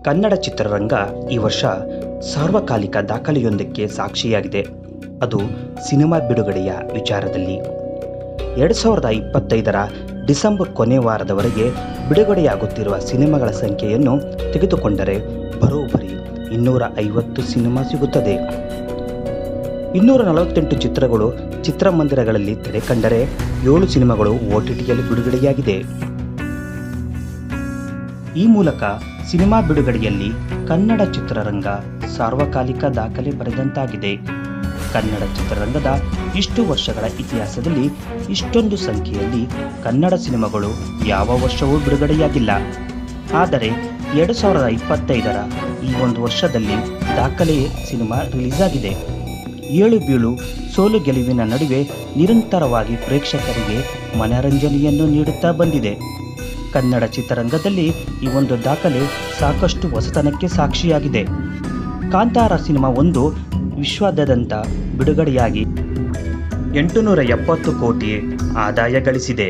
ಕನ್ನಡ ಚಿತ್ರರಂಗ ಈ ವರ್ಷ ಸಾರ್ವಕಾಲಿಕ ದಾಖಲೆಯೊಂದಕ್ಕೆ ಸಾಕ್ಷಿಯಾಗಿದೆ. ಅದು ಸಿನಿಮಾ ಬಿಡುಗಡೆಯ ವಿಚಾರದಲ್ಲಿ. 2025ರ ಡಿಸೆಂಬರ್ ಕೊನೆ ವಾರದವರೆಗೆ ಬಿಡುಗಡೆಯಾಗುತ್ತಿರುವ ಸಿನಿಮಾಗಳ ಸಂಖ್ಯೆಯನ್ನು ತೆಗೆದುಕೊಂಡರೆ ಬರೋಬ್ಬರಿ 250 ಸಿನಿಮಾ ಸಿಗುತ್ತದೆ. 248 ಚಿತ್ರಗಳು ಚಿತ್ರಮಂದಿರಗಳಲ್ಲಿ ತೆರೆ ಕಂಡರೆ 7 ಸಿನಿಮಾಗಳು OTTಯಲ್ಲಿ ಬಿಡುಗಡೆಯಾಗಿದೆ. ಈ ಮೂಲಕ ಸಿನಿಮಾ ಬಿಡುಗಡೆಯಲ್ಲಿ ಕನ್ನಡ ಚಿತ್ರರಂಗ ಸಾರ್ವಕಾಲಿಕ ದಾಖಲೆ ಬರೆದಂತಾಗಿದೆ. ಕನ್ನಡ ಚಿತ್ರರಂಗದ ಇಷ್ಟು ವರ್ಷಗಳ ಇತಿಹಾಸದಲ್ಲಿ ಇಷ್ಟೊಂದು ಸಂಖ್ಯೆಯಲ್ಲಿ ಕನ್ನಡ ಸಿನಿಮಾಗಳು ಯಾವ ವರ್ಷವೂ ಬಿಡುಗಡೆಯಾಗಿಲ್ಲ. ಆದರೆ 2025ರ ಈ ಒಂದು ವರ್ಷದಲ್ಲಿ ದಾಖಲೆ ಸಿನಿಮಾ ರಿಲೀಸ್ ಆಗಿದೆ. ಏಳು ಬೀಳು ಸೋಲು ಗೆಲುವಿನ ನಡುವೆ ನಿರಂತರವಾಗಿ ಪ್ರೇಕ್ಷಕರಿಗೆ ಮನರಂಜನೆಯನ್ನು ನೀಡುತ್ತಾ ಬಂದಿದೆ. ಕನ್ನಡ ಚಿತ್ರರಂಗದಲ್ಲಿ ಈ ಒಂದು ದಾಖಲೆ ಸಾಕಷ್ಟು ಹೊಸತನಕ್ಕೆ ಸಾಕ್ಷಿಯಾಗಿದೆ. ಕಾಂತಾರ ಸಿನಿಮಾ 1 ವಿಶ್ವಾದ್ಯಂತ ಬಿಡುಗಡೆಯಾಗಿ 870 ಕೋಟಿ ಆದಾಯ ಗಳಿಸಿದೆ.